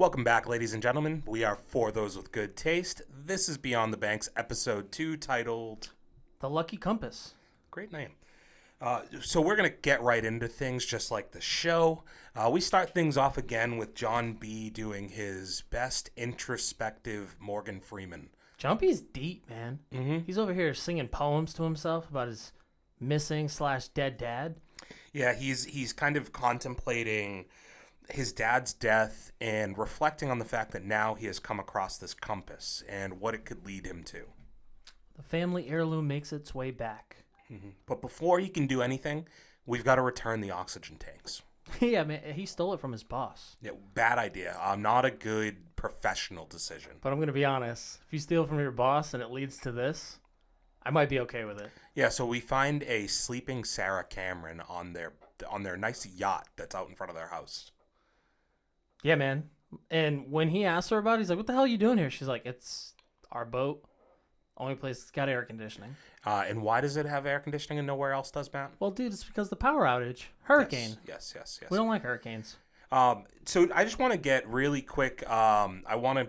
Welcome back, ladies and gentlemen. We are For Those With Good Taste. This is Beyond the Banks, episode 2, titled... The Lucky Compass. Great name. So we're going to get right into things just like the show. We start things off again with John B. doing his best introspective Morgan Freeman. John B's deep, man. Mm-hmm. He's over here singing poems to himself about his missing/dead dad. Yeah, he's kind of contemplating his dad's death and reflecting on the fact that now he has come across this compass and what it could lead him to. The family heirloom makes its way back. Mm-hmm. But before he can do anything, we've got to return the oxygen tanks. Yeah, man, he stole it from his boss. Yeah, bad idea. Not a good professional decision. But I'm going to be honest. If you steal from your boss and it leads to this, I might be okay with it. Yeah, so we find a sleeping Sarah Cameron on their nice yacht that's out in front of their house. Yeah, man. And when he asks her about it, he's like, what the hell are you doing here? She's like, it's our boat. Only place that's got air conditioning. And why does it have air conditioning and nowhere else does, Matt? Well, dude, it's because the power outage. Hurricane. Yes. We don't like hurricanes. So I just want to get really quick. I want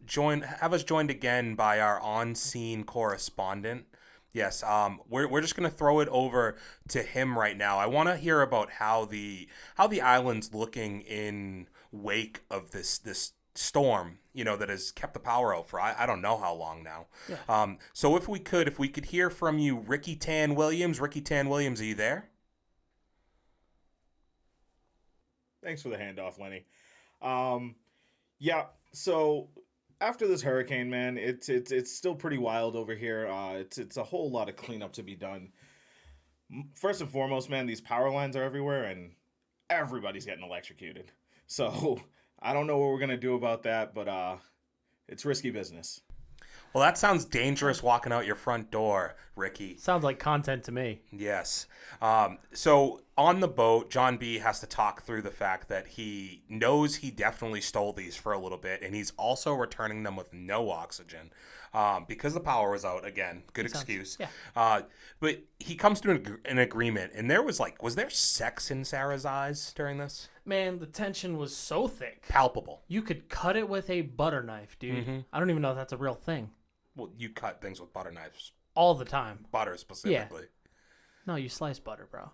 to have us joined again by our on-scene correspondent. Yes, we're just gonna throw it over to him right now. I want to hear about how the island's looking in wake of this storm, that has kept the power out for I don't know how long now. Yeah. So if we could hear from you, Ricky Tan Williams. Ricky Tan Williams, are you there? Thanks for the handoff, Lenny. Yeah, so after this hurricane, man, it's still pretty wild over here. It's a whole lot of cleanup to be done. First and foremost, man, these power lines are everywhere, and everybody's getting electrocuted. So I don't know what we're gonna do about that, but it's risky business. Well, that sounds dangerous walking out your front door, Ricky. Sounds like content to me. Yes. So on the boat, John B. has to talk through the fact that he knows he definitely stole these for a little bit, and he's also returning them with no oxygen because the power was out. Again, good excuse. Yeah. But he comes to an agreement, and was there sex in Sarah's eyes during this? Man, the tension was so thick. Palpable. You could cut it with a butter knife, dude. Mm-hmm. I don't even know if that's a real thing. Well, you cut things with butter knives. All the time. Butter specifically. Yeah. No, you slice butter, bro.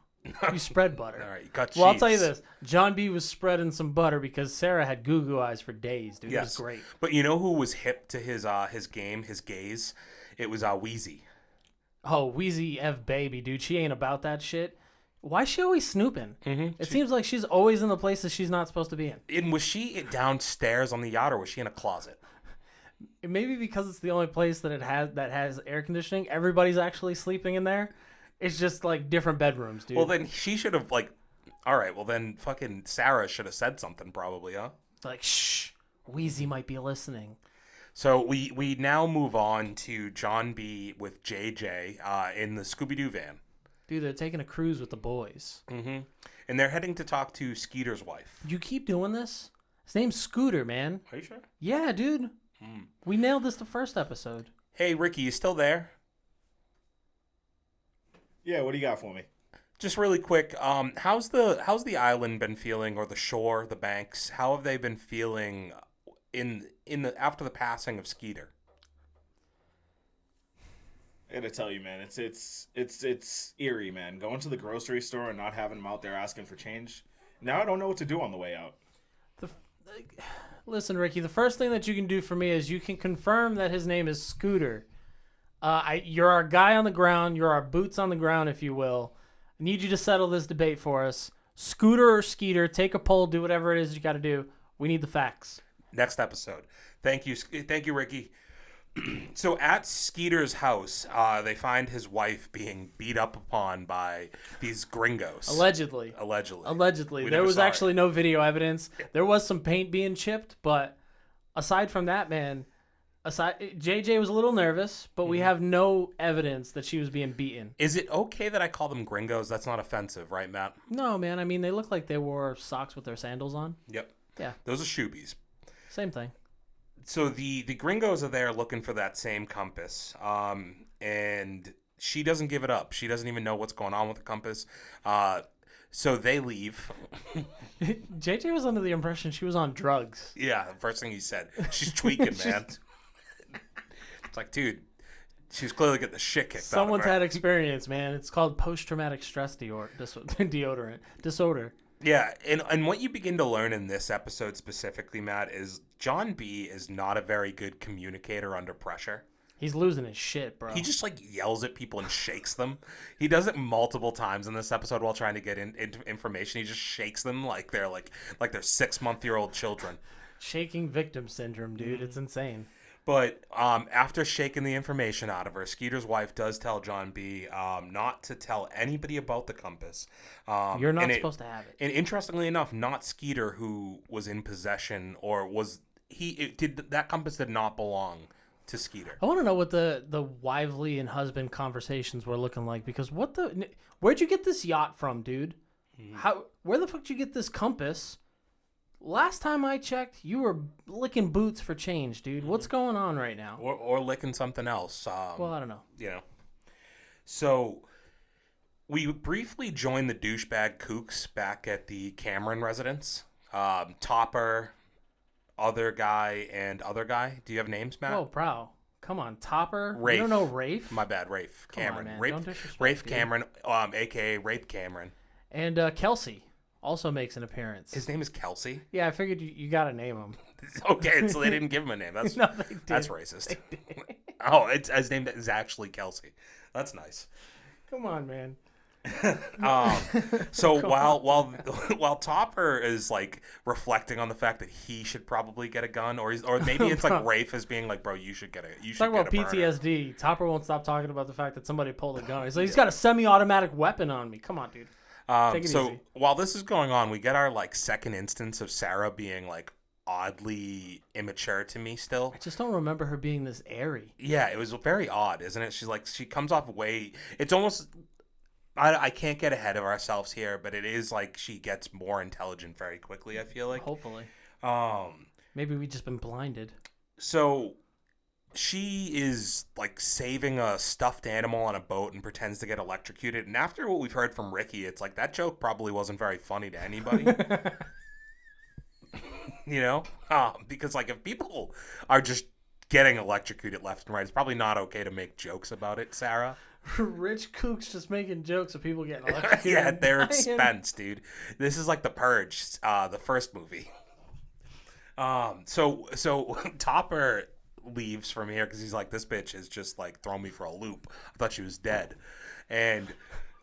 You spread butter. All right, you cut cheese. Well, I'll tell you this. John B. was spreading some butter because Sarah had goo-goo eyes for days, dude. Yes. It was great. But you know who was hip to his gaze? It was Wheezy. Oh, Wheezy F. Baby, dude. She ain't about that shit. Why is she always snooping? Mm-hmm. It seems like she's always in the places she's not supposed to be in. And was she downstairs on the yacht, or was she in a closet? Maybe because it's the only place that has air conditioning. Everybody's actually sleeping in there. It's just like different bedrooms, dude. Well, then she should have all right. Well, then fucking Sarah should have said something, probably, huh? Like, shh, Wheezy might be listening. So we now move on to John B. with JJ in the Scooby-Doo van. Dude, they're taking a cruise with the boys. Mm-hmm. And they're heading to talk to Skeeter's wife. You keep doing this? His name's Scooter, man. Are you sure? Yeah, dude. We nailed this the first episode. Hey, Ricky, you still there? Yeah, what do you got for me? Just really quick, how's the island been feeling, or the shore, the banks? How have they been feeling after the passing of Skeeter? I gotta tell you, man, it's eerie, man. Going to the grocery store and not having them out there asking for change. Now I don't know what to do on the way out. Listen, Ricky, the first thing that you can do for me is you can confirm that his name is Scooter. You're our guy on the ground. You're our boots on the ground, if you will. I need you to settle this debate for us. Scooter or Skeeter, take a poll, do whatever it is you got to do. We need the facts. Next episode. Thank you, Ricky. So at Skeeter's house, they find his wife being beat up upon by these gringos. Allegedly. There was actually no video evidence. There was some paint being chipped, but aside from that, man, JJ was a little nervous, but we have no evidence that she was being beaten. Is it okay that I call them gringos? That's not offensive, right, Matt? No, man. I mean, they look like they wore socks with their sandals on. Yep. Yeah. Those are shoebies. Same thing. So the gringos are there looking for that same compass, and she doesn't give it up. She doesn't even know what's going on with the compass. So they leave. JJ was under the impression she was on drugs. Yeah, the first thing he said. She's tweaking, man. It's like, dude, she's clearly getting the shit kicked out of Someone's her. had experience, man. It's called post-traumatic stress disorder. Yeah, and what you begin to learn in this episode specifically, Matt, is John B. is not a very good communicator under pressure. He's losing his shit, bro. He just like yells at people and shakes them. He does it multiple times in this episode while trying to get into information. He just shakes them like they're 6-month-old children. Shaking victim syndrome, dude. It's insane. But after shaking the information out of her, Skeeter's wife does tell John B. Not to tell anybody about the compass. You're not supposed to have it. And interestingly enough, not Skeeter who was in possession, or that compass did not belong to Skeeter. I want to know what the wifely and husband conversations were looking like, because where'd you get this yacht from, dude? Where the fuck did you get this compass? Last time I checked, you were licking boots for change, dude. What's going on right now? Or licking something else. Well, I don't know. So we briefly joined the douchebag kooks back at the Cameron residence. Topper, other guy, and other guy. Do you have names, Matt? Oh, bro. Come on, Topper. Rafe. You don't know Rafe? My bad, Rafe. Cameron. Come on, man. Rafe, Don't disrespect, Rafe dude. Cameron, a.k.a. Rape Cameron. And Kelsey also makes an appearance. His name is Kelsey? Yeah, I figured you got to name him. Okay, so they didn't give him a name. That's No, they did. That's racist. Oh, his name is actually Kelsey. That's nice. Come on, man. So while Topper is like reflecting on the fact that he should probably get a gun, or maybe it's like Rafe is being like, bro, you should get Talk about a burner. PTSD. Topper won't stop talking about the fact that somebody pulled a gun. He's like, he's got a semi-automatic weapon on me. Come on, dude. Take it So easy. while this is going on, we get our like second instance of Sarah being like oddly immature to me still. I just don't remember her being this airy. Yeah, it was very odd, isn't it? She comes off way. It's almost. I can't get ahead of ourselves here, but it is like she gets more intelligent very quickly, I feel like. Hopefully. Maybe we've just been blinded. So she is like saving a stuffed animal on a boat and pretends to get electrocuted. And after what we've heard from Ricky, it's like that joke probably wasn't very funny to anybody. Because like if people are just getting electrocuted left and right, it's probably not okay to make jokes about it, Sarah. Rich kooks just making jokes of people getting electrocuted. Yeah, at their expense, dude. This is like The Purge, the first movie. So Topper leaves from here because he's like, this bitch is just like throwing me for a loop. I thought she was dead. And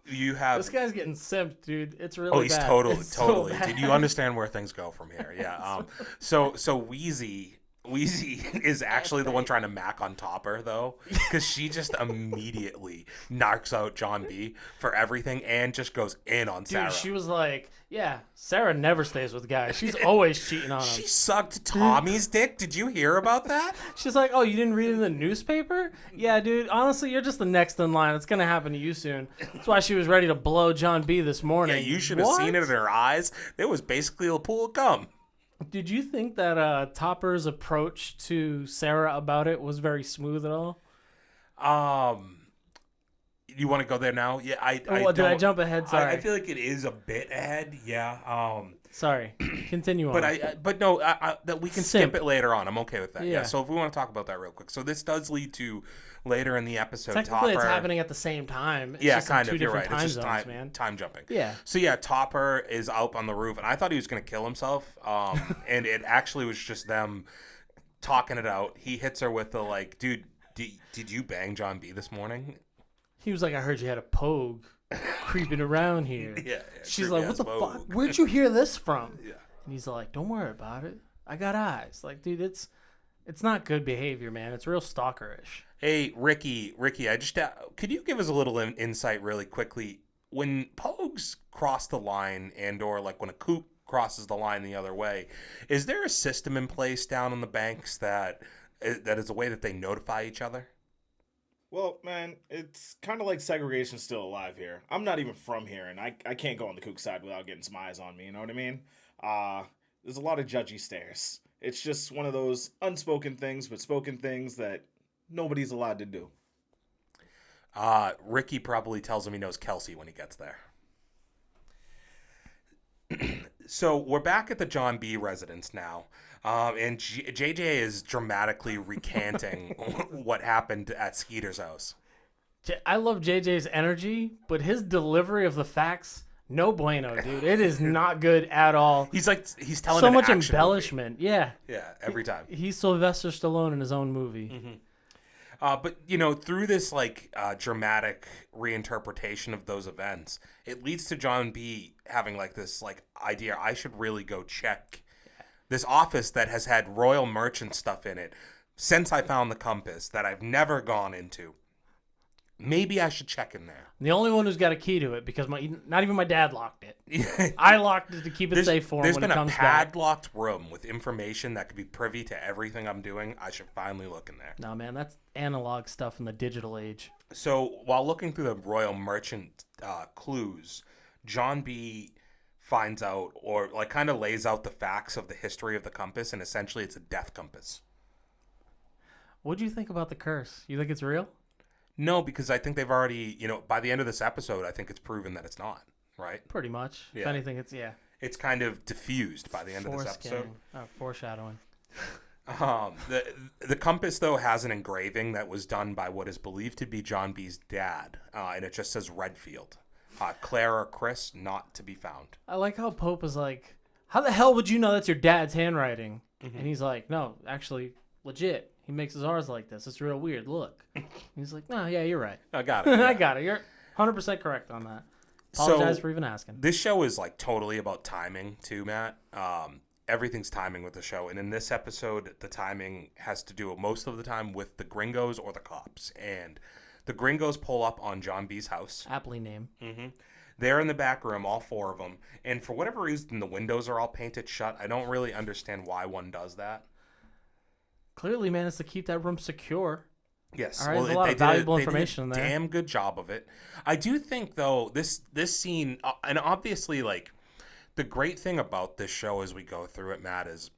you have this guy's getting simped, dude. It's really he's bad. totally. So bad. Did you understand where things go from here? Yeah. So Wheezy is actually the one trying to mac on Topper, though, because she just immediately knocks out John B for everything and just goes in on Sarah. Dude, she was like, yeah, Sarah never stays with guys. She's always cheating on him. She sucked Tommy's dick. Did you hear about that? She's like, oh, you didn't read it in the newspaper? Yeah, dude, honestly, you're just the next in line. It's going to happen to you soon. That's why she was ready to blow John B this morning. Yeah, you should have seen it in her eyes. It was basically a pool of cum. Did you think that Topper's approach to Sarah about it was very smooth at all? You want to go there now? Yeah, did I jump ahead? Sorry. I feel like it is a bit ahead. Yeah. Sorry. Continue on. But no, that we can skip it later on. I'm okay with that. Yeah. Yeah. So if we want to talk about that real quick, so this does lead to later in the episode. Technically, Topper, it's happening at the same time. It's yeah, just in kind two of. You're right. different It's just time zones, man. time jumping. Yeah. So yeah, Topper is out on the roof, and I thought he was gonna kill himself. And it actually was just them talking it out. He hits her with the like, dude, did you bang John B this morning? He was like, I heard you had a pogue creeping around here. Yeah. She's like, what the Vogue. fuck? Where'd you hear this from? Yeah. And he's like, don't worry about it. I got eyes. Like, dude, it's not good behavior, man. It's real stalkerish. Hey, Ricky, I just could you give us a little insight really quickly? When pogues cross the line and or like when a kook crosses the line the other way, is there a system in place down on the banks that is a way that they notify each other? Well, man, it's kind of like segregation's still alive here. I'm not even from here, and I can't go on the kook side without getting some eyes on me, you know what I mean? There's a lot of judgy stares. It's just one of those unspoken things, but spoken things that nobody's allowed to do. Ricky probably tells him he knows Kelsey when he gets there. So we're back at the John B. residence now, and JJ is dramatically recanting what happened at Skeeter's house. I love JJ's energy, but his delivery of the facts, no bueno, dude. It is not good at all. He's telling So an much action embellishment. Yeah. movie. Yeah, every time. He's Sylvester Stallone in his own movie. But through this dramatic reinterpretation of those events, it leads to John B having this idea. I should really go check this office that has had royal merchant stuff in it since I found the compass that I've never gone into. Maybe I should check in there. The only one who's got a key to it, because not even my dad locked it. I locked it to keep it safe for him when it comes back. There's been a padlocked room with information that could be privy to everything I'm doing. I should finally look in there. No, man, that's analog stuff in the digital age. So while looking through the royal merchant clues, John B finds out, or kind of lays out the facts of the history of the compass, and essentially it's a death compass. What do you think about the curse? You think it's real? No, because I think they've already, by the end of this episode, I think it's proven that it's not, right? Pretty much. Yeah. If anything, it's, It's kind of diffused by the end of this episode. Foreshadowing. The compass, though, has an engraving that was done by what is believed to be John B's dad, and it just says Redfield. Claire or Chris, not to be found. I like how Pope is like, how the hell would you know that's your dad's handwriting? Mm-hmm. And he's like, no, actually, legit. He makes his R's like this. It's real weird. Look. He's like, no, yeah, you're right. I got it. Yeah. I got it. You're 100% correct on that. Apologize for even asking. This show is totally about timing too, Matt. Everything's timing with the show. And in this episode, the timing has to do most of the time with the gringos or the cops. And the gringos pull up on John B's house. Aptly named. Mm-hmm. They're in the back room, all four of them. And for whatever reason, the windows are all painted shut. I don't really understand why one does that. Clearly, man, it's to keep that room secure. Yes, all right, there's a lot of valuable information in there. Damn good job of it. I do think though this scene, and obviously the great thing about this show as we go through it, Matt, is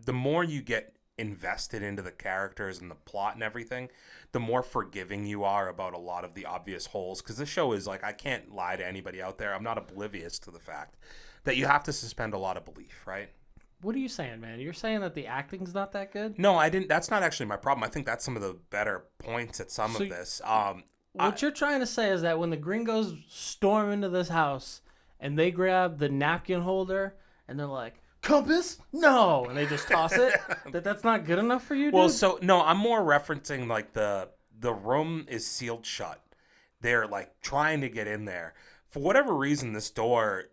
the more you get invested into the characters and the plot and everything, the more forgiving you are about a lot of the obvious holes. Because this show is I can't lie to anybody out there. I'm not oblivious to the fact that you have to suspend a lot of belief, right? What are you saying, man? You're saying that the acting's not that good? No, I didn't. That's not actually my problem. I think that's some of the better points at some of this. What you're trying to say is that when the gringos storm into this house and they grab the napkin holder and they're like, compass? No! And they just toss it? That's not good enough for you, dude? Well, so, no, I'm more referencing the room is sealed shut. They're trying to get in there. For whatever reason, this door,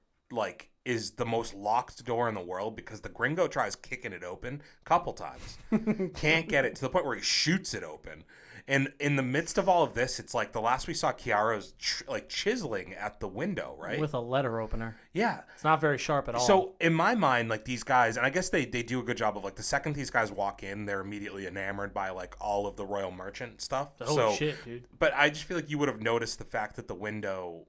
is the most locked door in the world because the gringo tries kicking it open a couple times. Can't get it to the point where he shoots it open. And in the midst of all of this, it's the last we saw Kiara's chiseling at the window, right? With a letter opener. Yeah. It's not very sharp at all. So in my mind, these guys, and I guess they do a good job of the second these guys walk in, they're immediately enamored by all of the royal merchant stuff. Oh, shit, dude. But I just feel you would have noticed the fact that the window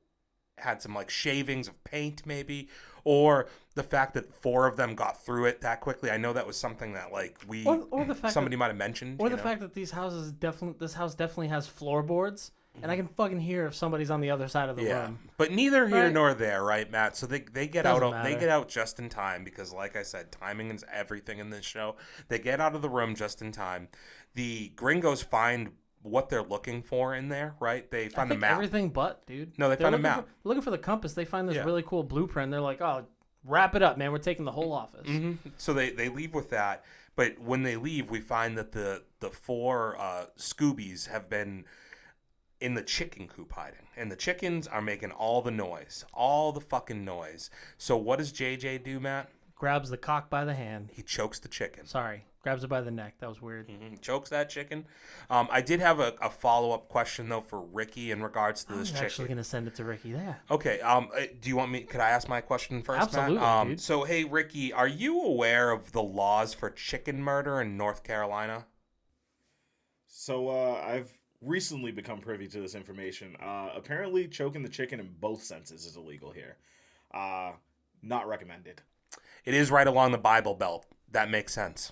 had some shavings of paint maybe, or the fact that four of them got through it that quickly. I know that was something that or the fact somebody might have mentioned, or the fact that this house definitely has floorboards, and I can fucking hear if somebody's on the other side of the room. But neither here nor there, right, Matt? So they get Doesn't out. matter. They get out just in time because, like I said, timing is everything in this show. They get out of the room just in time. The gringos find what they're looking for in there, right? They find the map. Everything but, dude. No, they find a map. Looking for the compass. They find this really cool blueprint. They're like, oh, wrap it up, man. We're taking the whole office. Mm-hmm. So they leave with that. But when they leave, we find that the four Scoobies have been in the chicken coop hiding. And the chickens are making all the noise. All the fucking noise. So what does JJ do, Matt? Grabs the cock by the hand. He chokes the chicken. Sorry. Grabs it by the neck. That was weird. Mm-hmm. Chokes that chicken. I did have a follow-up question, though, for Ricky in regards to this chicken. I'm actually going to send it to Ricky there. Okay. Do you want me... Could I ask my question first, Absolutely, Matt? dude. So, hey, Ricky, are you aware of the laws for chicken murder in North Carolina? So, I've recently become privy to this information. Apparently, choking the chicken in both senses is illegal here. Not recommended. It is right along the Bible Belt. That makes sense.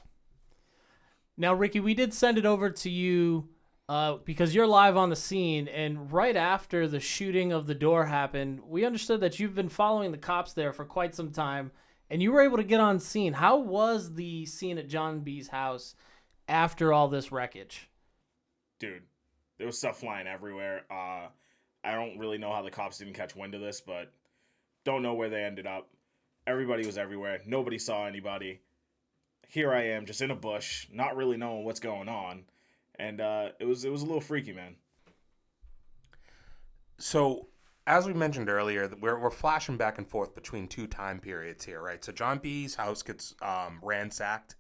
Now, Ricky, we did send it over to you because you're live on the scene, and right after the shooting of the door happened, we understood that you've been following the cops there for quite some time, and you were able to get on scene. How was the scene at John B's house after all this wreckage? Dude, there was stuff flying everywhere. I don't really know how the cops didn't catch wind of this, but don't know where they ended up. Everybody was everywhere. Nobody saw anybody. Here I am, just in a bush, not really knowing what's going on, and it was a little freaky, man. So, as we mentioned earlier, we're flashing back and forth between two time periods here, right? So John B's house gets ransacked,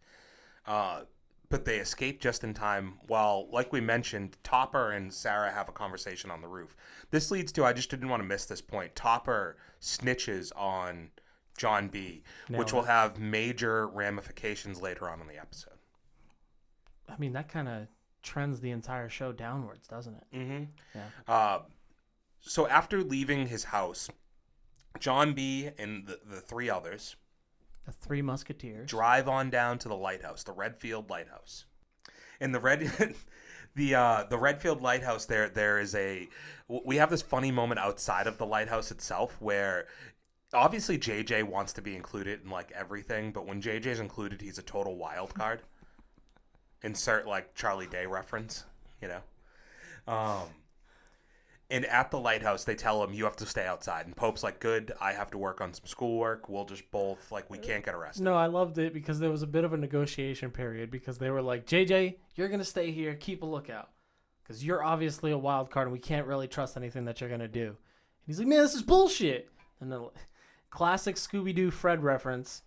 but they escape just in time. While, like we mentioned, Topper and Sarah have a conversation on the roof. This leads to, I just didn't want to miss this point. Topper snitches on John B, which will have major ramifications later on in the episode. I mean, that kind of trends the entire show downwards, doesn't it? Mm-hmm. Yeah. So after leaving his house, John B and the three others, The Three Musketeers, drive on down to the lighthouse, the Redfield Lighthouse. In the the Redfield Lighthouse, there is we have this funny moment outside of the lighthouse itself where obviously JJ wants to be included in like everything, but when JJ's included, he's a total wild card. Insert like Charlie Day reference, you know. And at the lighthouse, they tell him, you have to stay outside. And Pope's like, good, I have to work on some schoolwork. We'll just both, like, we can't get arrested. No, I loved it because there was a bit of a negotiation period because they were like, JJ, you're going to stay here. Keep a lookout because you're obviously a wild card and we can't really trust anything that you're going to do. And he's like, man, this is bullshit. And the classic Scooby-Doo Fred reference.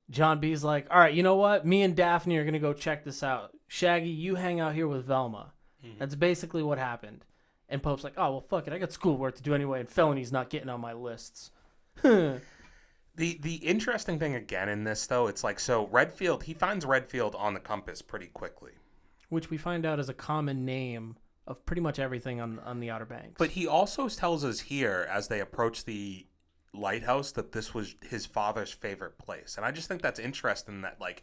John B's like, all right, you know what? Me and Daphne are going to go check this out. Shaggy, you hang out here with Velma. Mm-hmm. That's basically what happened. And Pope's like, oh, well, fuck it. I got schoolwork to do anyway, and felony's not getting on my lists. The interesting thing again in this, though, it's like, so Redfield, he finds Redfield on the compass pretty quickly. Which we find out is a common name of pretty much everything on the Outer Banks. But he also tells us here, as they approach the lighthouse, that this was his father's favorite place. And I just think that's interesting that, like,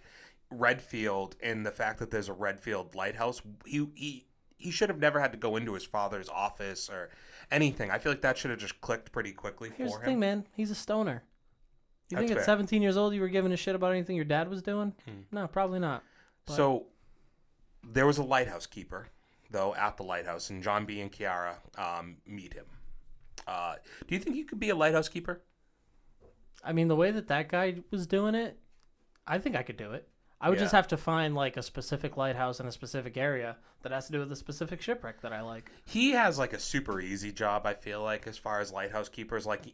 Redfield and the fact that there's a Redfield lighthouse, he should have never had to go into his father's office or anything. I feel like that should have just clicked pretty quickly Here's for him. the thing, man. He's a stoner. You That's think at fair. 17 years old you were giving a shit about anything your dad was doing? No, probably not. But So there was a lighthouse keeper, though, at the lighthouse, and John B. and Kiara meet him. Do you think you could be a lighthouse keeper? I mean, the way that guy was doing it, I think I could do it. I would just have to find like a specific lighthouse in a specific area that has to do with a specific shipwreck that I like. He has like a super easy job, I feel like, as far as lighthouse keepers. Like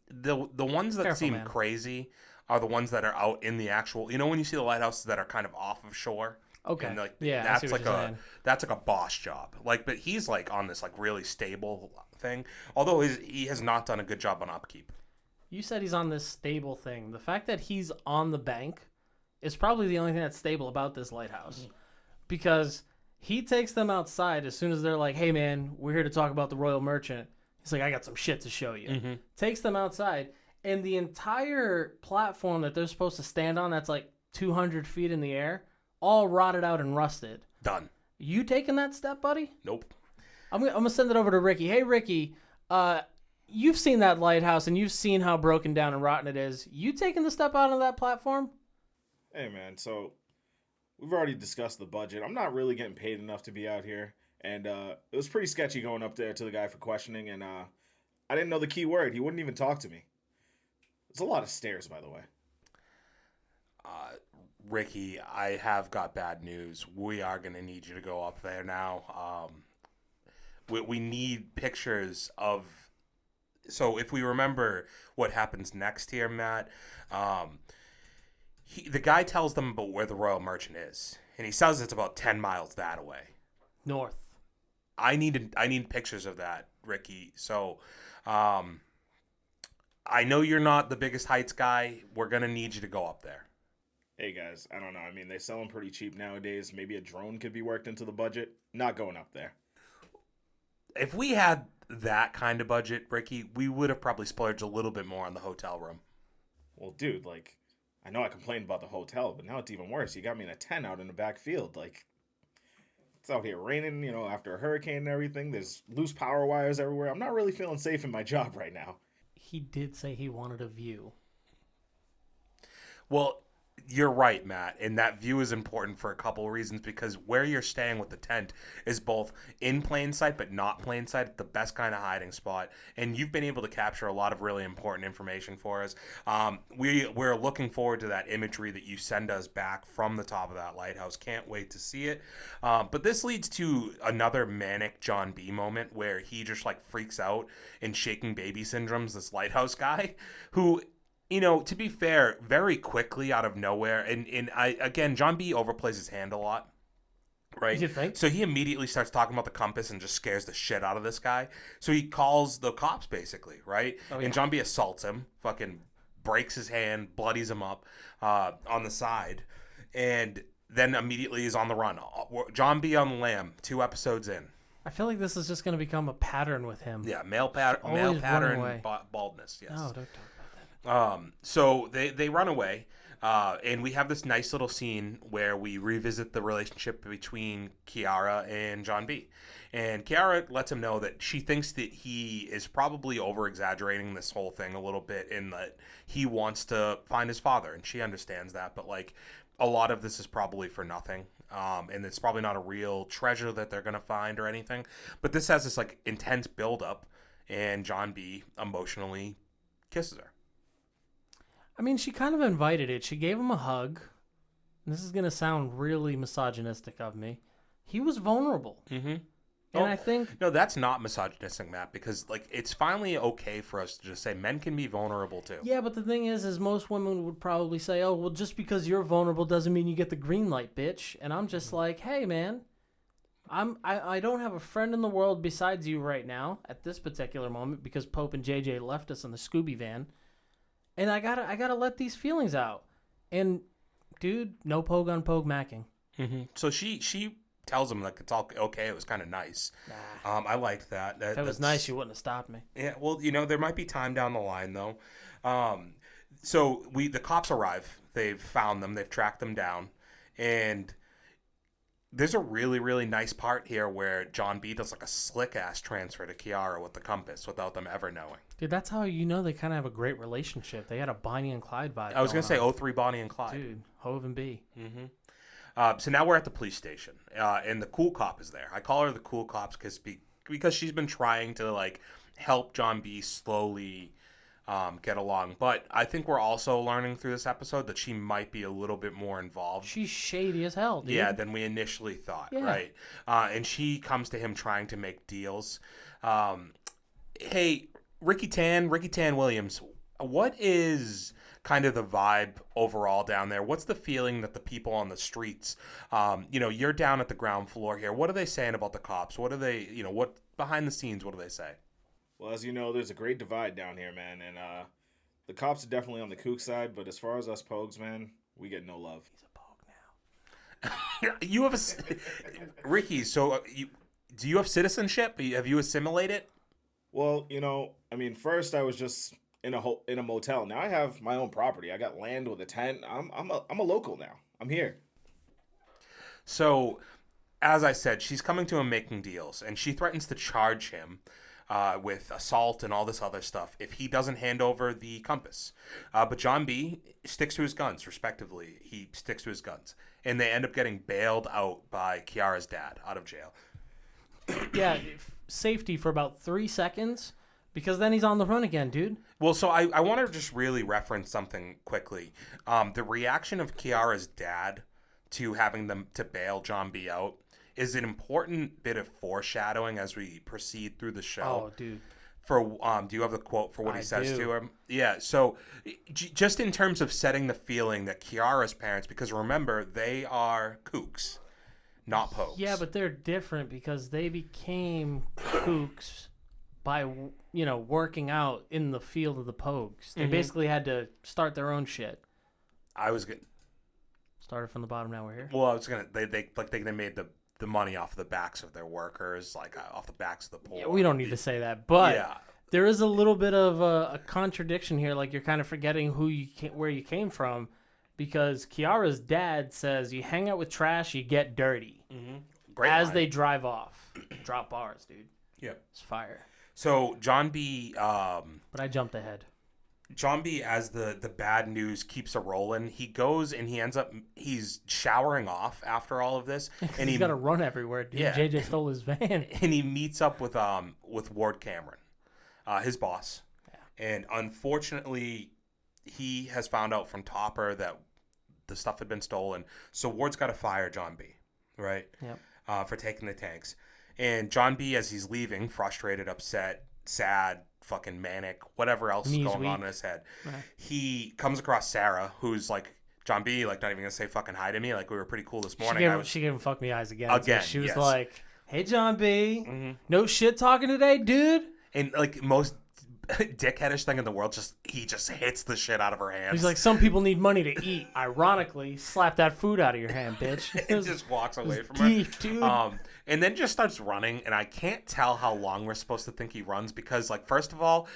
the ones that Careful, seem man. crazy are the ones that are out in the actual. You know, when you see the lighthouses that are kind of off of shore. Okay. And like Yeah, I that's see what like you're saying. that's like a boss job. Like, but he's like on this like really stable thing. Although he has not done a good job on upkeep. You said he's on this stable thing. The fact that he's on the bank is probably the only thing that's stable about this lighthouse. Because he takes them outside as soon as they're like, hey, man, we're here to talk about the Royal Merchant. He's like, I got some shit to show you. Takes them outside. And the entire platform that they're supposed to stand on that's like 200 feet in the air, all rotted out and rusted. Done. You taking that step, buddy? Nope. I'm gonna send it over to Ricky. Hey, Ricky, you've seen that lighthouse and you've seen how broken down and rotten it is. You taking the step out on that platform? Hey, man, so we've already discussed the budget. I'm not really getting paid enough to be out here. And it was pretty sketchy going up there to the guy for questioning. And I didn't know the key word. He wouldn't even talk to me. It's a lot of stairs, by the way. Ricky, I have got bad news. We are going to need you to go up there now. We need pictures of... So if we remember what happens next here, Matt, the guy tells them about where the Royal Merchant is. And he says it's about 10 miles that way. North. I need pictures of that, Ricky. So I know you're not the biggest heights guy. We're going to need you to go up there. Hey, guys, I don't know. I mean, they sell them pretty cheap nowadays. Maybe a drone could be worked into the budget. Not going up there. If we had that kind of budget, Ricky, we would have probably splurged a little bit more on the hotel room. Well, dude, like, I know I complained about the hotel, but now it's even worse. You got me in a tent out in the back field. Like, It's out here raining, you know, after a hurricane and everything. There's loose power wires everywhere. I'm not really feeling safe in my job right now. He did say he wanted a view. Well, you're right, Matt, and that view is important for a couple of reasons because where you're staying with the tent is both in plain sight but not plain sight, the best kind of hiding spot, and you've been able to capture a lot of really important information for us. We're looking forward to that imagery that you send us back from the top of that lighthouse. Can't wait to see it. But this leads to another manic John B moment where he just like freaks out in shaking baby syndromes, this lighthouse guy who, you know, to be fair, very quickly out of nowhere, and again, John B overplays his hand a lot, right? You think? So he immediately starts talking about the compass and just scares the shit out of this guy. So he calls the cops, basically, right? Oh, yeah. And John B assaults him, fucking breaks his hand, bloodies him up on the side, and then immediately is on the run. John B on the lam, 2 episodes in. I feel like this is just going to become a pattern with him. Yeah, male Always running away. pattern baldness, yes. No, don't talk about that. So they run away, and we have this nice little scene where we revisit the relationship between Kiara and John B. And Kiara lets him know that she thinks that he is probably over-exaggerating this whole thing a little bit in that he wants to find his father, and she understands that, but like a lot of this is probably for nothing. And it's probably not a real treasure that they're going to find or anything. But this has this like intense build-up, and John B emotionally kisses her. I mean, she kind of invited it. She gave him a hug. And this is going to sound really misogynistic of me. He was vulnerable. Mm-hmm. And I think... No, that's not misogynistic, Matt, because like it's finally okay for us to just say men can be vulnerable too. Yeah, but the thing is most women would probably say, oh, well, just because you're vulnerable doesn't mean you get the green light, bitch. And I'm just like, hey, man, I don't have a friend in the world besides you right now at this particular moment because Pope and JJ left us in the Scooby van. And I gotta let these feelings out. And, dude, no pogue on pogue macking. Mm-hmm. So she tells him like it's all okay. It was kind of nice. Nah. I liked that. If it was nice, you wouldn't have stopped me. Yeah. Well, you know, there might be time down the line though. So the cops arrive. They've found them. They've tracked them down, and there's a really, really nice part here where John B does like a slick ass transfer to Kiara with the compass without them ever knowing. Dude, that's how you know they kind of have a great relationship. They had a Bonnie and Clyde vibe. I was going to say on. 03 Bonnie and Clyde. Dude, Hove and B. Mm-hmm. So now we're at the police station, and the cool cop is there. I call her the cool cops because she's been trying to like help John B slowly get along. But I think we're also learning through this episode that she might be a little bit more involved. She's shady as hell, dude. Yeah, than we initially thought, Yeah. right? And she comes to him trying to make deals. Hey, Ricky Tan Williams, what is kind of the vibe overall down there? What's the feeling that the people on the streets, you're down at the ground floor here. What are they saying about the cops? What are they, what behind the scenes, what do they say? Well, as you know, there's a great divide down here, man, and the cops are definitely on the kook side, but as far as us pogues, man, we get no love. He's a pogue now. You have Ricky, so do you have citizenship? Have you assimilated? Well, first I was just in a motel. Now I have my own property. I got land with a tent. I'm a local now. I'm here. So, as I said, she's coming to him making deals, and she threatens to charge him with assault and all this other stuff if he doesn't hand over the compass. But John B sticks to his guns, respectively. He sticks to his guns, and they end up getting bailed out by Kiara's dad out of jail. Yeah, safety for about 3 seconds, because then he's on the run again, dude. Well, so I want to just really reference something quickly. The reaction of Kiara's dad to having them to bail John B out is an important bit of foreshadowing as we proceed through the show. Oh, dude. For do you have the quote for what he says do. to him? Yeah. So just in terms of setting the feeling that Kiara's parents, because remember they are kooks, not pogues. Yeah, but they're different because they became kooks by working out in the field of the pogues. They basically had to start their own shit. I was gonna Started from the bottom. Now we're here. Well, I was gonna they made the money off the backs of their workers, like off the backs of the poor. Yeah, we don't need to say that, but Yeah. there is a little bit of a contradiction here. Like you're kind of forgetting where you came from, because Kiara's dad says you hang out with trash, you get dirty. Mm-hmm. Great as line. they drive off. Drop bars, dude. Yeah. It's fire. So John B. But I jumped ahead. John B, as the bad news keeps a rolling, he goes and he's showering off after all of this, and He's got to run everywhere, dude. Yeah. JJ stole his van. and he meets up with Ward Cameron, his boss, and unfortunately, he has found out from Topper that the stuff had been stolen. So Ward's got to fire John B, right? Yep. For taking the tanks, and John B, as he's leaving, frustrated, upset, sad, fucking manic, whatever else is going on in his head. Right. He comes across Sarah, who's like, John B, like, not even gonna say fucking hi to me. Like, we were pretty cool this morning. She gave him fuck me eyes again. Again, So she was yes. like, "Hey, John B, Mm-hmm. no shit talking today, dude." And like most dickheadish thing in the world, he just hits the shit out of her hands. He's like, "Some people need money to eat." Ironically, slap that food out of your hand, bitch. and just walks away from deep, her. dude. And then just starts running, and I can't tell how long we're supposed to think he runs because, like, first of all,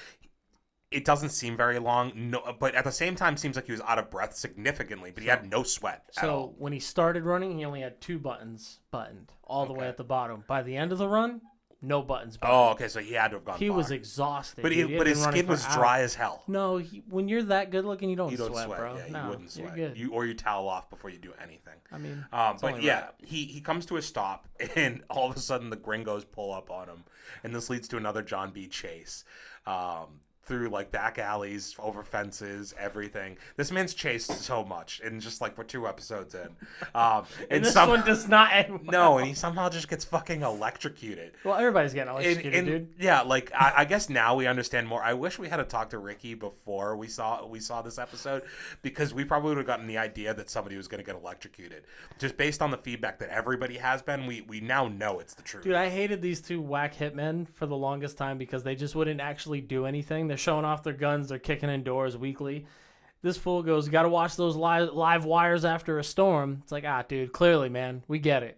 it doesn't seem very long. No, but at the same time, seems like he was out of breath significantly, but he had no sweat at all. So when he started running, he only had 2 buttons buttoned all the way Okay. at the bottom. By the end of the run, no buttons buttoned. Oh, okay, so he had to have gone He far. was exhausted. But dude. He had but his been running skin for was hours. dry as hell. No, when you're that good looking, you don't, You don't sweat, sweat, bro. yeah, No, you wouldn't sweat. You're good. You towel off before you do anything. I mean, But only yeah, right. he comes to a stop, and all of a sudden the gringos pull up on him, and this leads to another John B. chase. Through like back alleys, over fences, everything. This man's chased so much, and just like we're 2 episodes in, And this one does not end well. No, and he somehow just gets fucking electrocuted. Well, everybody's getting electrocuted, And dude. yeah, like I guess now we understand more. I wish we had to talk to Ricky before we saw this episode, because we probably would have gotten the idea that somebody was going to get electrocuted. Just based on the feedback that everybody has been, we now know it's the truth. Dude, I hated these 2 whack hitmen for the longest time because they just wouldn't actually do anything. They're showing off their guns. They're kicking in doors weekly. This fool goes, "Got to watch those live wires after a storm." It's like, dude, clearly, man, we get it.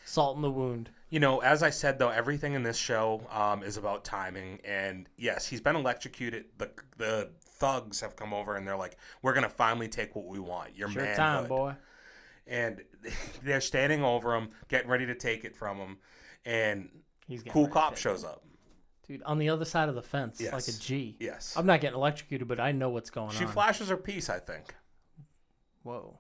Salt in the wound. You know, as I said, though, everything in this show is about timing. And yes, he's been electrocuted. The thugs have come over and they're like, "We're going to finally take what we want. Your Sure manhood." time, boy. And they're standing over him, getting ready to take it from him. And He's getting cool ready to cop take shows up. Dude, on the other side of the fence, Yes. like a G. Yes. I'm not getting electrocuted, but I know what's going She on. flashes her piece, I think. Whoa.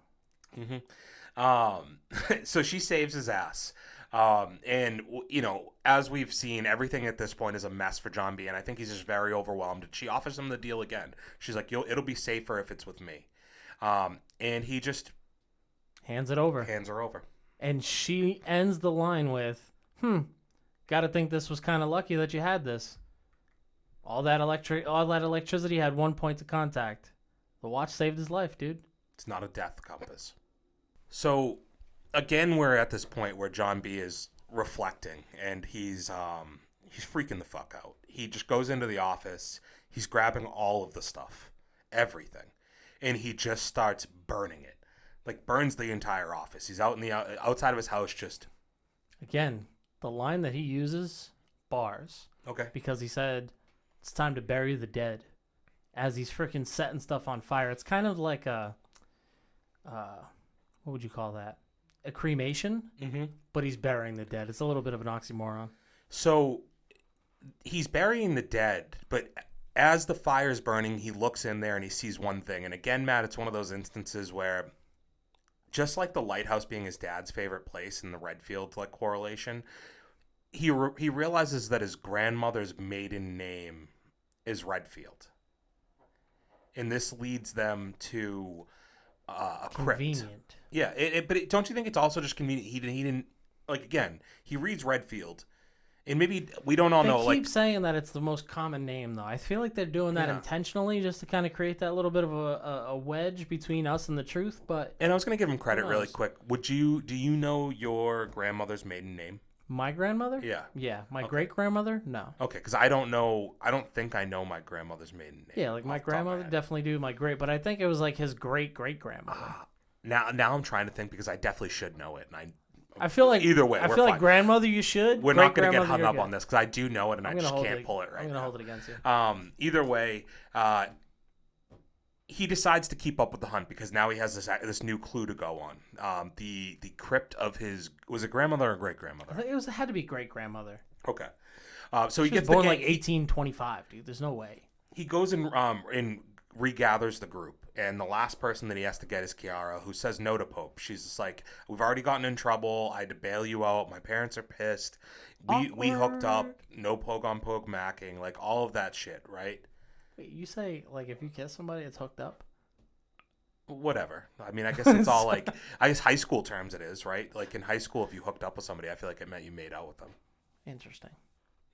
So she saves his ass. And, you know, as we've seen, everything at this point is a mess for John B. And I think he's just very overwhelmed. She offers him the deal again. She's like, it'll be safer if it's with me. And he just Hands it over. hands her over. And she ends the line with, "Gotta think this was kind of lucky that you had this. All that electricity had 1 point of contact. The watch saved his life, dude." It's not a death compass. So, again, we're at this point where John B. is reflecting, and he's freaking the fuck out. He just goes into the office. He's grabbing all of the stuff, everything, and he just starts burning it. Like, burns the entire office. He's out in the outside of his house just... Again, the line that he uses, bars, Okay. because he said, "It's time to bury the dead." As he's freaking setting stuff on fire. It's kind of like a, what would you call that? A cremation, but he's burying the dead. It's a little bit of an oxymoron. So, he's burying the dead, but as the fire's burning, he looks in there and he sees one thing. And again, Matt, it's one of those instances where, just like the lighthouse being his dad's favorite place in the Redfield like correlation, he realizes that his grandmother's maiden name is Redfield, and this leads them to a crypt. Convenient. Yeah, but don't you think it's also just convenient? He didn't like, again, he reads Redfield, and maybe we don't all They know. keep Like, saying that it's the most common name, though. I feel like they're doing that Yeah. intentionally just to kind of create that little bit of a wedge between us and the truth. But and I was gonna give him credit Who really knows? quick. Do you know your grandmother's maiden name? my grandmother? Yeah. Yeah. My great-grandmother? No. Okay, because I don't think I know my grandmother's maiden name. Yeah, like my off the top of grandmother head. definitely do. My great, but I think it was like his great-great-grandmother. Now I'm trying to think because I definitely should know it, and I feel like either way, I we're feel like fine. grandmother you should. We're not going to get Great-grandmother, hung you're up good. on this because I do know it and I I'm gonna just hold can't pull it right I'm gonna now. hold it against you. Either way, he decides to keep up with the hunt because now he has this new clue to go on. The crypt of his, was it grandmother or great I grandmother? think it had to be great grandmother. Okay. So he She was gets born the like 1825, dude. There's no way. he goes and regathers the group, and the last person that he has to get is Kiara, who says no to Pope. She's just like, we've already gotten in trouble. I had to bail you out. My parents are pissed. We hooked up. No poke on poke macking, like all of that shit, right? Wait, you say like if you kiss somebody, it's hooked up? Whatever. I mean, I guess it's all like, I guess high school terms it is, right? Like in high school, if you hooked up with somebody, I feel like it meant you made out with them. Interesting.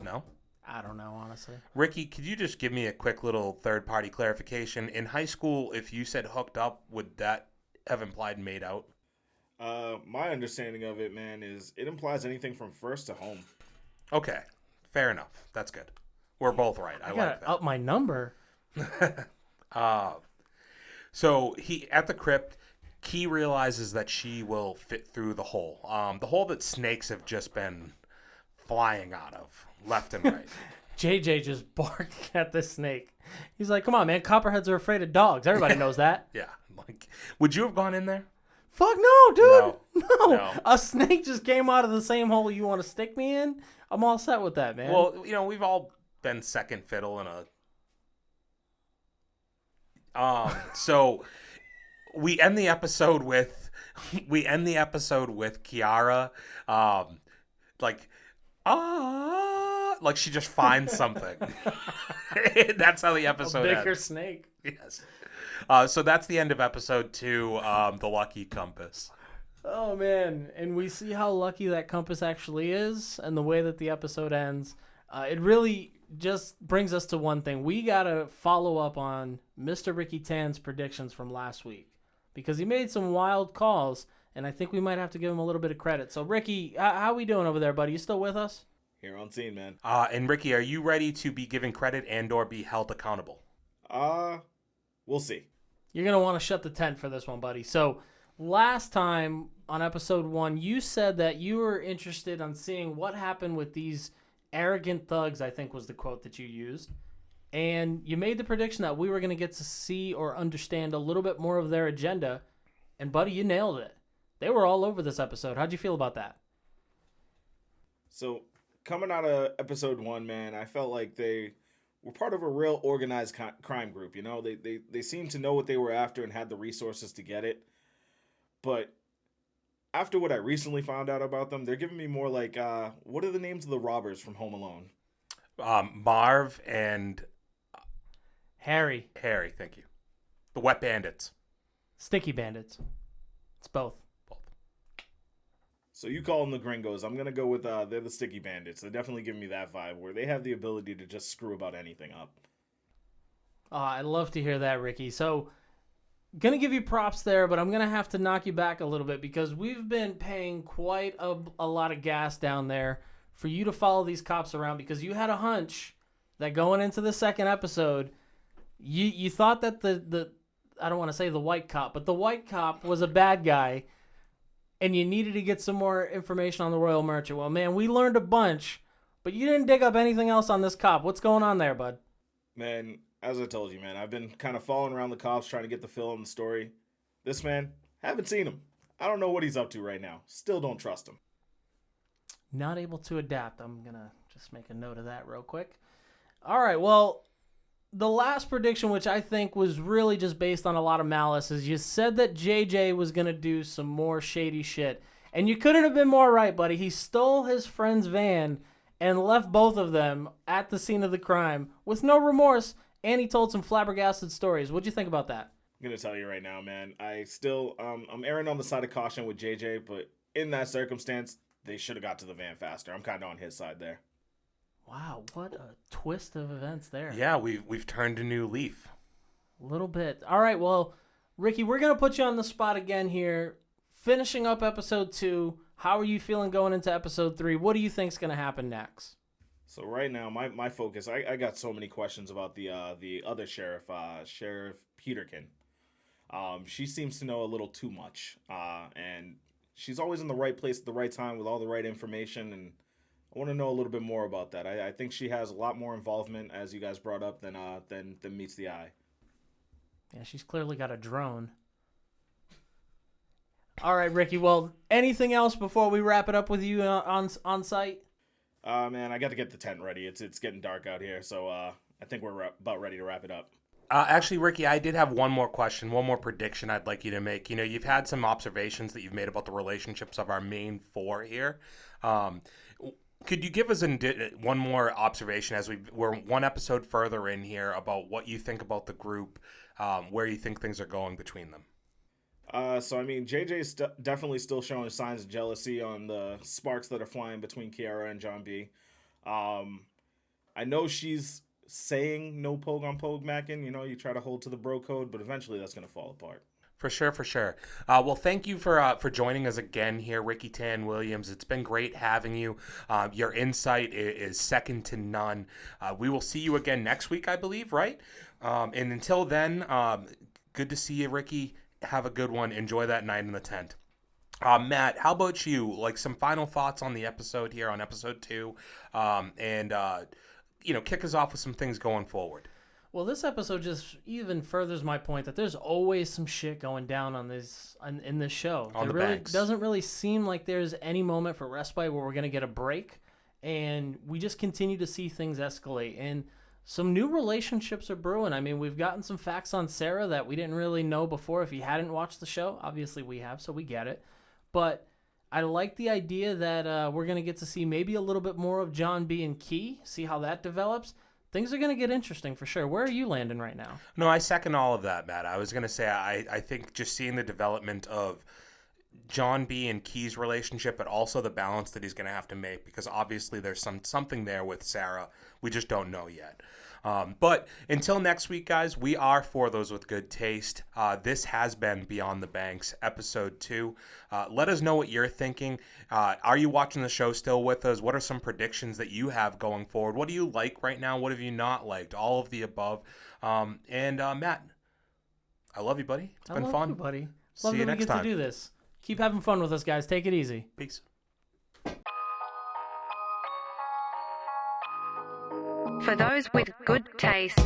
No? I don't know, honestly. Ricky, could you just give me a quick little third-party clarification? In high school, if you said hooked up, would that have implied made out? My understanding of it, man, is it implies anything from first to home. Okay, fair enough. That's good. We're both right. I I like gotta that. up my number. So he at the crypt, Key realizes that she will fit through the hole that snakes have just been flying out of left and right. JJ just barking at the snake. He's like, come on, man. Copperheads are afraid of dogs. Everybody knows that. Yeah, like, would you have gone in there? Fuck no, dude. No. A snake just came out of the same hole you want to stick me in? I'm all set with that, man. Well, we've all been second fiddle in a. So we end the episode with Kiara, like she just finds something. That's how the episode a bigger ends. snake. Yes. So that's the end of episode 2, The Lucky Compass. Oh, man. And we see how lucky that compass actually is and the way that the episode ends. It really just brings us to one thing. We got to follow up on Mr. Ricky Tan's predictions from last week because he made some wild calls, and I think we might have to give him a little bit of credit. So, Ricky, how we doing over there, buddy? You still with us? Here on scene, man. And Ricky, are you ready to be given credit and or be held accountable? We'll see. You're going to want to shut the tent for this one, buddy. So, last time on episode 1, you said that you were interested on seeing what happened with these arrogant thugs, I think was the quote that you used. And you made the prediction that we were going to get to see or understand a little bit more of their agenda. And, buddy, you nailed it. They were all over this episode. How'd you feel about that? So, coming out of episode 1, man, I felt like they were part of a real organized crime group. They seemed to know what they were after and had the resources to get it. But after what I recently found out about them, they're giving me more like, what are the names of the robbers from Home Alone? Marv and Harry. Harry, thank you. The Wet Bandits. Sticky Bandits. It's both. So you call them the Gringos. I'm going to go with they're the Sticky Bandits. They're definitely giving me that vibe where they have the ability to just screw about anything up. Oh, I love to hear that, Ricky. So, gonna give you props there, but I'm gonna have to knock you back a little bit because we've been paying quite a lot of gas down there for you to follow these cops around because you had a hunch that going into the second episode, you thought that the I don't want to say the white cop, but the white cop was a bad guy, and you needed to get some more information on the Royal Merchant. Well, man, we learned a bunch, but you didn't dig up anything else on this cop. What's going on there, bud? Man, as I told you, man, I've been kind of following around the cops trying to get the fill on the story. This man, haven't seen him. I don't know what he's up to right now. Still don't trust him. Not able to adapt. I'm going to just make a note of that real quick. All right, well, the last prediction, which I think was really just based on a lot of malice, is you said that JJ was going to do some more shady shit. And you couldn't have been more right, buddy. He stole his friend's van and left both of them at the scene of the crime with no remorse, and he told some flabbergasted stories. What'd you think about that? I'm going to tell you right now, man. I still, I'm erring on the side of caution with JJ, but in that circumstance, they should have got to the van faster. I'm kind of on his side there. Wow, what a twist of events there. Yeah, we've turned a new leaf. A little bit. All right, well, Ricky, we're going to put you on the spot again here. Finishing up episode 2, how are you feeling going into episode 3? What do you think's going to happen next? So right now, my focus, I got so many questions about the other sheriff, Sheriff Peterkin. She seems to know a little too much, and she's always in the right place at the right time with all the right information, and I want to know a little bit more about that. I think she has a lot more involvement, as you guys brought up, than meets the eye. Yeah, she's clearly got a drone. All right, Ricky. Well, anything else before we wrap it up with you on site? Man, I got to get the tent ready. It's getting dark out here, so I think we're about ready to wrap it up. Actually, Ricky, I did have one more question, one more prediction I'd like you to make. You know, you've had some observations that you've made about the relationships of our main four here. Could you give us one more observation as we're one episode further in here about what you think about the group, where you think things are going between them? So I mean, JJ's definitely still showing signs of jealousy on the sparks that are flying between Kiara and John B. I know she's saying no pogue on pogue macking. You know, you try to hold to the bro code, but eventually that's gonna fall apart. For sure, for sure. Well, thank you for joining us again here, Ricky Tan Williams. It's been great having you. Your insight is second to none. We will see you again next week, I believe, right? And until then, good to see you, Ricky. Have a good one. Enjoy that night in the tent. Matt, how about you? Like some final thoughts on the episode here on episode 2, and kick us off with some things going forward. Well, this episode just even furthers my point that there's always some shit going down in this show. On the really banks. Doesn't really seem like there's any moment for respite where we're gonna get a break, and we just continue to see things escalate. And some new relationships are brewing. I mean, we've gotten some facts on Sarah that we didn't really know before if you hadn't watched the show. Obviously, we have, so we get it. But I like the idea that we're going to get to see maybe a little bit more of John B. and Key, see how that develops. Things are going to get interesting for sure. Where are you landing right now? No, I second all of that, Matt. I was going to say I think just seeing the development of John B. and Key's relationship, but also the balance that he's going to have to make, because obviously there's something there with Sarah. We just don't know yet. But until next week, guys, we are For Those With Good Taste. This has been Beyond the Banks, episode 2. Let us know what you're thinking. Are you watching the show still with us? What are some predictions that you have going forward? What do you like right now? What have you not liked? All of the above. And Matt, I love you, buddy. It's been fun. You, buddy. See Love you that we next get time. to do this. Keep having fun with us, guys. Take it easy. Peace. For those with good taste.